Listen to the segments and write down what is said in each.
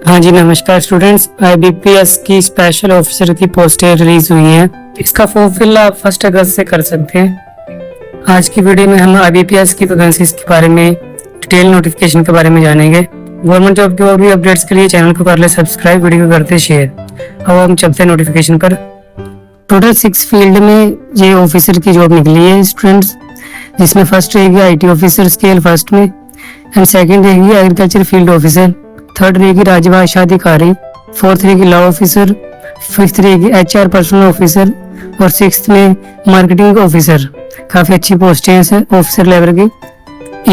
हाँ जी, नमस्कार students. IBPS की स्पेशल ऑफिसर की पोस्टें रिलीज हुई हैं। इसका फॉर्म फिल आप 1 अगस्त से कर सकते हैं। आज की वीडियो में हम आईबीपीएस की वैकेंसीज के बारे में, डिटेल नोटिफिकेशन के बारे में जानेंगे। गवर्नमेंट जॉब के और भी अपडेट्स के लिए चैनल को कर ले सब्सक्राइब, वीडियो को करते शेयर। अब हम चलते हैं नोटिफिकेशन पर। टोटल 6 फील्ड में ये ऑफिसर की जॉब निकली है स्टूडेंट्स, जिसमें फर्स्ट रहेगी IT ऑफिसर स्केल फर्स्ट में, एंड सेकेंड रहेगी एग्रीकल्चर फील्ड ऑफिसर, थर्ड रहेगी राजभाषा अधिकारी, फोर्थ रहेगी लॉ ऑफिसर, फिफ्थ रहेगी HR पर्सनल ऑफिसर और सिक्स्थ में मार्केटिंग ऑफिसर। काफी अच्छी पोस्टें हैं ऑफिसर लेवल की।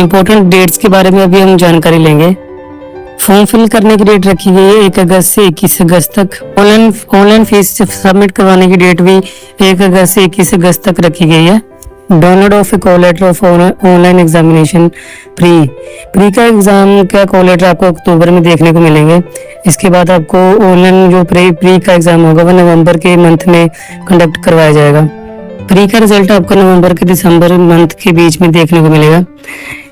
इंपॉर्टेंट डेट्स के बारे में अभी हम जानकारी लेंगे। फॉर्म फिल करने की डेट रखी गई है 1 अगस्त से 21 अगस्त तक। ऑनलाइन फीस सबमिट करवाने की डेट भी 1 अगस्त से 21 अगस्त तक रखी गई है। Download of a call letter of online examination pre का एग्जाम का कॉल लेटर आपको अक्टूबर में देखने को मिलेंगे। इसके बाद आपको ऑनलाइन जो प्री का एग्जाम होगा वह नवंबर के मंथ में कंडक्ट करवाया जाएगा। प्री का रिजल्ट आपको नवंबर के दिसंबर मंथ के बीच में देखने को मिलेगा।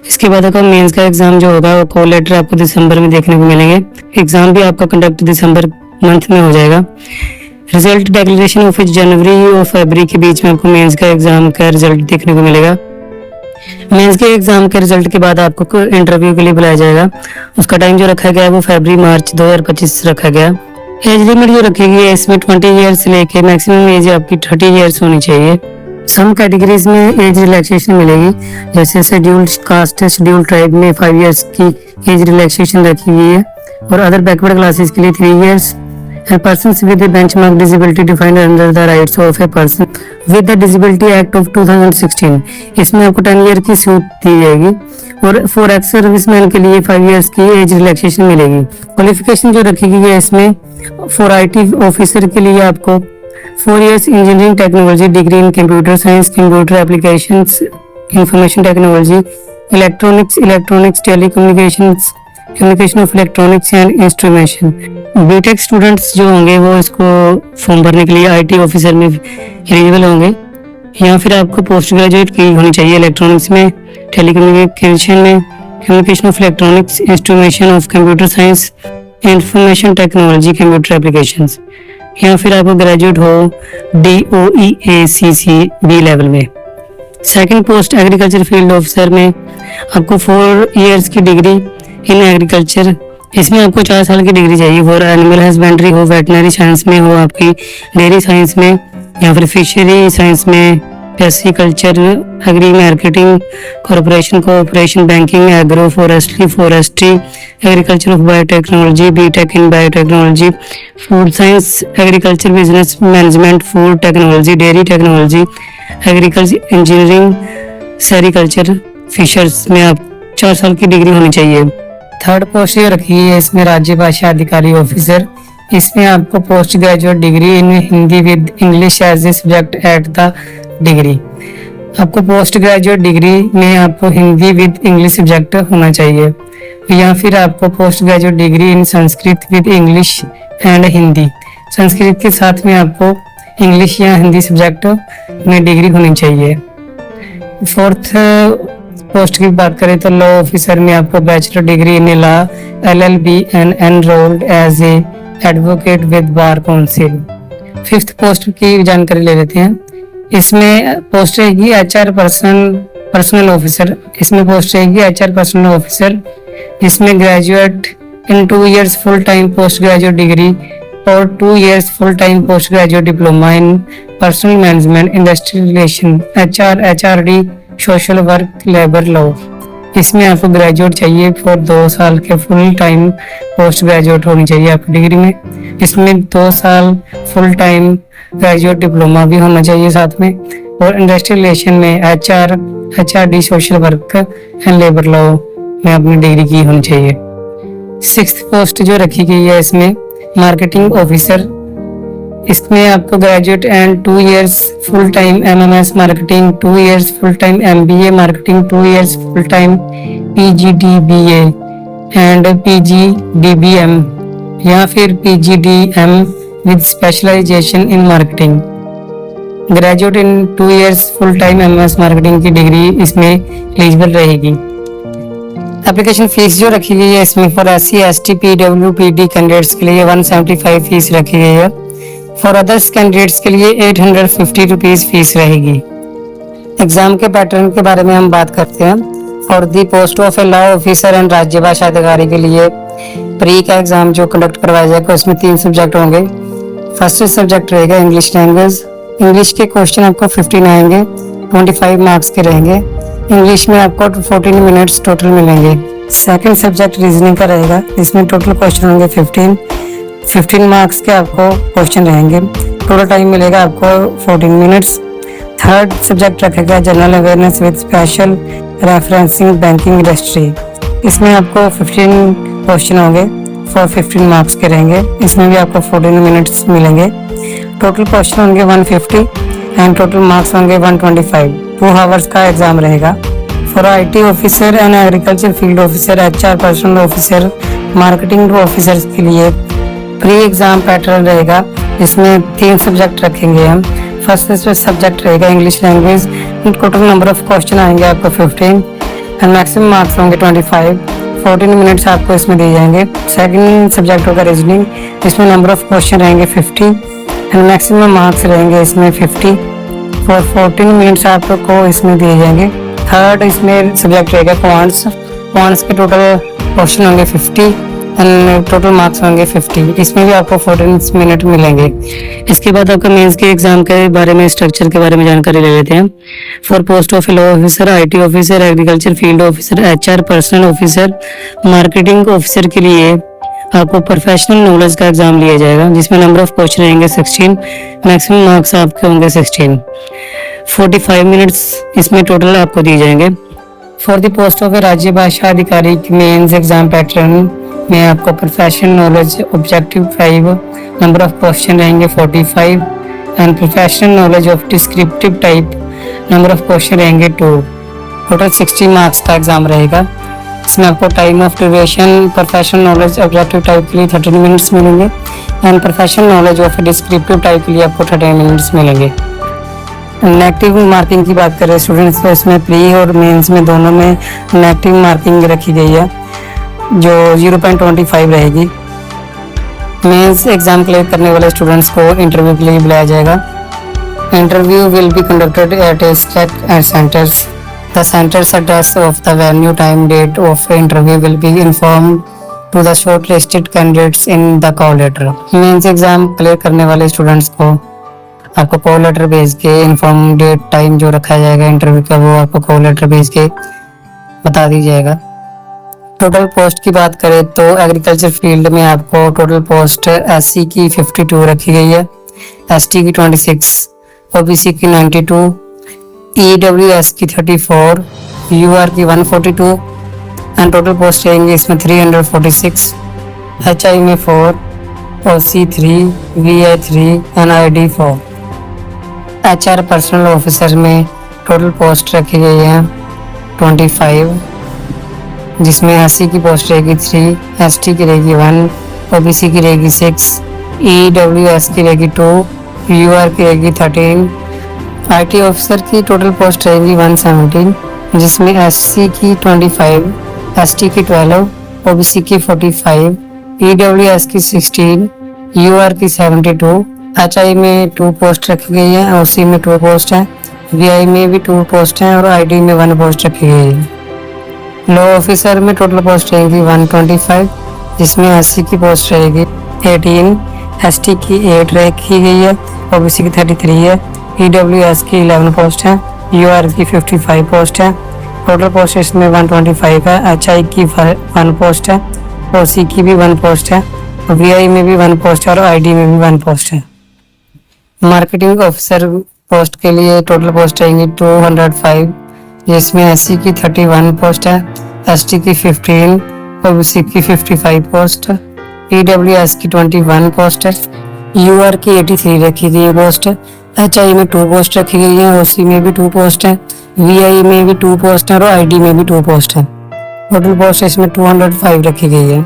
इसके बाद आपका मेंस का एग्जाम जो होगा वो कॉल लेटर आपको दिसंबर में देखने को मिलेंगे। एग्जाम भी आपका कंडक्ट दिसंबर मंथ में हो जाएगा। रिजल्ट डिक्लेरेशन ऑफ जनवरी और फरवरी के बीच में आपको मेंस का एग्जाम का रिजल्ट देखने को मिलेगा। मेंस के एग्जाम के रिजल्ट के बाद आपको इंटरव्यू के लिए बुलाया जाएगा। उसका टाइम जो रखा गया है वो फरवरी मार्च 2025 रखा गया। एज लिमिट जो रखी गई है इसमें 20 ईयर्स से लेके मैक्सिमम एज आपकी 30 ईयर्स होनी चाहिए। सम कैटेगरीज में एज रिलैक्सेशन मिलेगी, जैसे शेड्यूल्ड कास्ट, शेड्यूल्ड ट्राइब में 5 ईयर्स की एज रिलैक्सेशन रखी गई है और अदर बैकवर्ड क्लासेस के लिए 3 years. Persons with a benchmark disability defined under the rights of a person with the Disability Act of 2016, इसमें आपको 10 ईयर की छूट दी जाएगी और फॉर एक्स सर्विसमैन के लिए 5 ईयर्स की एज रिलैक्सेशन मिलेगी। क्वालिफिकेशन जो रखी गई है इसमें फॉर IT ऑफिसर के लिए आपको 4 years engineering technology degree in computer science, computer applications, information technology, electronics, telecommunications, communication of electronics and instrumentation. BTech students जो होंगे वो इसको फॉर्म भरने के लिए IT ऑफिसर में एलिजिबल होंगे। या फिर आपको पोस्ट ग्रेजुएट की होनी चाहिए इलेक्ट्रॉनिक्स में, टेलीकम्युनिकेशन में, communication of electronics, instrumentation of computer science, information technology, computer applications. या फिर आपको ग्रेजुएट हो DOEACC B लेवल में। Second post agriculture field officer में आपको 4 ईयर्स की डिग्री इन एग्रीकल्चर, इसमें आपको 4 साल की डिग्री चाहिए। फॉर एनिमल हस्बेंड्री हो, वेटनरी साइंस में हो, आपकी डेयरी साइंस में, या फिर फिशरी साइंस में, agriculture, agri marketing, corporation, cooperation, banking, agro forestry, agriculture of biotechnology, BTech in biotechnology, food science, agriculture business management, food technology, dairy technology, agriculture engineering, sericulture, fishers में आप 4 साल की degree होनी चाहिए। थर्ड पोस्ट ये रखी है इसमें राज्य भाषा अधिकारी ऑफिसर। इसमें आपको post graduate degree in Hindi with English as a subject at the degree. आपको पोस्ट ग्रेजुएट डिग्री में आपको हिंदी विद इंग्लिश सब्जेक्ट होना चाहिए, या फिर आपको post graduate degree in Sanskrit with English and Hindi. Sanskrit के साथ में आपको इंग्लिश या हिंदी सब्जेक्ट में डिग्री होनी चाहिए। फोर्थ पोस्ट की बात करें तो लॉ ऑफिसर में आपको bachelor degree in law LLB and enrolled as a advocate with bar council. Fifth post की जानकारी ले लेते हैं। इसमें पोस्ट रहेगी HR पर्सनल ऑफिसर। इसमें पोस्ट रहेगी HR पर्सनल ऑफिसर, जिसमें graduate in 2 years full time post graduate degree और 2 years full time post graduate diploma in personnel management, industrial relation, HR, HRD, social work, labour law. इसमें आपको graduate चाहिए for 2 साल के full time post graduate होनी चाहिए आपकी degree में। इसमें 2 साल फुल टाइम ग्रेजुएट डिप्लोमा भी होना चाहिए साथ में, और इंडस्ट्रियल रिलेशन में HR, HRD, social work and labour law में अपनी डिग्री की होनी चाहिए। 6th पोस्ट जो रखी गई है इसमें मार्केटिंग ऑफिसर। इसमें आपको graduate and 2 years full time MMS marketing, 2 years full time MBA marketing, 2 years full time PGDBA and PGDBM, या फिर PGDM with specialisation in marketing. Graduate in 2 years full time MMS marketing की degree इसमें eligible रहेगी। Application fees जो रखी गई है इसमें for SC ST PW PD candidates के लिए 175 फीस रखी गई है। फॉर अदर्स कैंडिडेट्स के लिए 850 रुपीज फीस रहेगी। एग्जाम के पैटर्न के बारे में हम बात करते हैं। For the post of a law officer and राज्य भाषा अधिकारी के लिए प्री का एग्जाम जो कंडक्ट करवाया जाएगा उसमें 3 सब्जेक्ट होंगे। फर्स्ट सब्जेक्ट रहेगा इंग्लिश लैंग्वेज। इंग्लिश के क्वेश्चन आपको 15 आएंगे, 25 मार्क्स के रहेंगे। इंग्लिश में आपको 14 मिनट्स टोटल मिलेंगे। सेकंड सब्जेक्ट रीजनिंग का रहेगा, इसमें टोटल क्वेश्चन होंगे 15 मार्क्स के आपको क्वेश्चन रहेंगे। टोटल टाइम मिलेगा आपको 14 मिनट्स। थर्ड सब्जेक्ट रखेगा general awareness with special referencing banking industry. इसमें आपको 15 क्वेश्चन होंगे फॉर 15 मार्क्स के रहेंगे। इसमें भी आपको 14 मिनट्स मिलेंगे। टोटल क्वेश्चन होंगे 150 एंड टोटल मार्क्स होंगे 125। 2 आवर्स का एग्जाम रहेगा। For IT officer and agriculture field officer, HR personnel officer, marketing officers के लिए प्री एग्जाम पैटर्न रहेगा। इसमें 3 सब्जेक्ट रखेंगे हम। फर्स्ट सब्जेक्ट रहेगा English language. Total number of question आएंगे आपको 15 एंड मैक्सिमम मार्क्स होंगे 25। 14 मिनट्स आपको इसमें दिए जाएंगे। सेकंड सब्जेक्ट होगा रीजनिंग। इसमें नंबर ऑफ क्वेश्चन रहेंगे 50 एंड मैक्सिमम मार्क्स रहेंगे इसमें 50। फॉर 14 मिनट्स आपको इसमें दिए जाएंगे। थर्ड इसमें सब्जेक्ट रहेगा क्वांट्स के टोटल क्वेश्चन होंगे 50 एंड टोटल मार्क्स होंगे 50। इसमें भी आपको 14 मिनट मिलेंगे। इसके बाद आपका मेंस के एग्जाम के बारे में, स्ट्रक्चर के बारे में जानकारी ले लेते हैं। For post of law officer, IT officer, agriculture field officer, HR personnel officer, marketing officer के लिए आपको प्रोफेशनल नॉलेज का एग्जाम लिया जाएगा, जिसमें नंबर ऑफ क्वेश्चन रहेंगे 16, मैक्सिमम मार्क्स आपके होंगे 16। 45 मिनट्स इसमें टोटल आपको दिए जाएंगे। फॉर द पोस्ट ऑफ ए राज्य भाषा अधिकारी मेंस एग्जाम पैटर्न में आपको professional knowledge objective 5, number of question रहेंगे 45 and professional knowledge of descriptive type number of question रहेंगे 2। टोटल 60 मार्क्स का एग्जाम रहेगा। इसमें आपको time of duration professional knowledge objective type के लिए 13 मिनट्स मिलेंगे and professional knowledge of descriptive type के लिए आपको 13 मिनट्स मिलेंगे। नेगेटिव मार्किंग की बात करें स्टूडेंट्स, तो इसमें प्री और मेंस में दोनों में नेगेटिव मार्किंग रखी गई है जो 0.25 रहेगी। मेंस एग्जाम क्लियर करने वाले स्टूडेंट्स को इंटरव्यू के लिए बुलाया जाएगा। Interview will be conducted at A selected centres. The center's address of the venue, time, date of interview will be informed to the shortlisted candidates in the call letter. Mains exam clear करने वाले students को आपको call letter भेज के inform date time जो रखा जाएगा interview का वो आपको कॉल लेटर भेज के बता दी जाएगा। टोटल पोस्ट की बात करें तो एग्रीकल्चर फील्ड में आपको टोटल पोस्ट SC की 52 रखी गई है, ST की 26, OBC की 92, EWS की 34, UR की 142 एंड टोटल पोस्ट रहेंगे इसमें 346, HI में 4, OC 3, VI 3 and ID 4। HR personnel officer में टोटल पोस्ट रखी गई है 25, जिसमें SC की पोस्ट रहेगी 3, ST की रहेगी 1, OBC की रहेगी 6, EWS की रहेगी 2, UR की रहेगी 13। IT ऑफिसर की टोटल पोस्ट रहेगी 117, जिसमें SC की 25, ST की 12, OBC की 45, EWS की 16, UR की 72, HI में 2 पोस्ट रखी गई है, OC में 2 पोस्ट है, VI में भी 2 पोस्ट है और ID में 1 पोस्ट रखी गई है। लॉ ऑफिसर में टोटल पोस्ट रहेगी 125, जिसमें SC की पोस्ट रहेगी 18, ST की 8 रखी गई है, OBC की 33 है, EWS की 11 पोस्ट है, UR की 55 पोस्ट है। टोटल पोस्ट इसमें 125 है, HI की 1 पोस्ट है, OC की भी 1 पोस्ट है, VI में भी 1 पोस्ट है और ID में भी 1 पोस्ट है। मार्केटिंग ऑफिसर पोस्ट के लिए टोटल पोस्ट रहेंगी 205, जिसमें SC की 31 पोस्ट है, ST की 15, OBC की 55 पोस्ट, EWS की 21 पोस्ट है, UR की 83 रखी गई पोस्ट है, HI में 2 पोस्ट रखी गई है, OC में भी 2 पोस्ट है, VI में भी 2 पोस्ट है और ID में भी 2 पोस्ट है। टोटल पोस्ट इसमें 205 रखी गई है।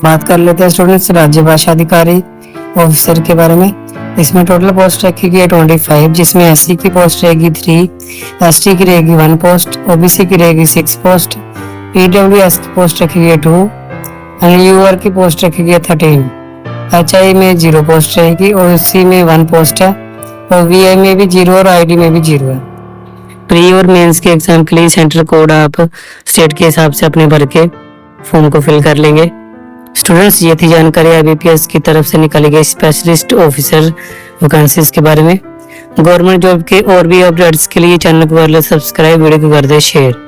बात कर लेते हैं स्टूडेंट्स राज्य भाषा अधिकारी ऑफिसर के बारे में। इसमें टोटल पोस्ट रखी गई है 25, जिसमें SC की पोस्ट रहेगी 3, ST की रहेगी 1 पोस्ट, OBC की रहेगी 6 पोस्ट, EWS की पोस्ट रखी गई है 2 एंड यूआर की पोस्ट रखी गई है 13। HI में 0 पोस्ट रहेगी, OC में 1 पोस्ट है और VI में भी 0 और ID में भी 0 है। प्री और मेंस के एग्जाम के लिए सेंटर कोड आप स्टेट के हिसाब से अपने भर के फॉर्म को फिल कर लेंगे। स्टूडेंट्स, ये थी जानकारी IBPS की तरफ से निकाली गई स्पेशलिस्ट ऑफिसर वैकेंसीज के बारे में। गवर्नमेंट जॉब के और भी अपडेट्स के लिए चैनल को कर ले सब्सक्राइब, वीडियो को कर दे शेयर।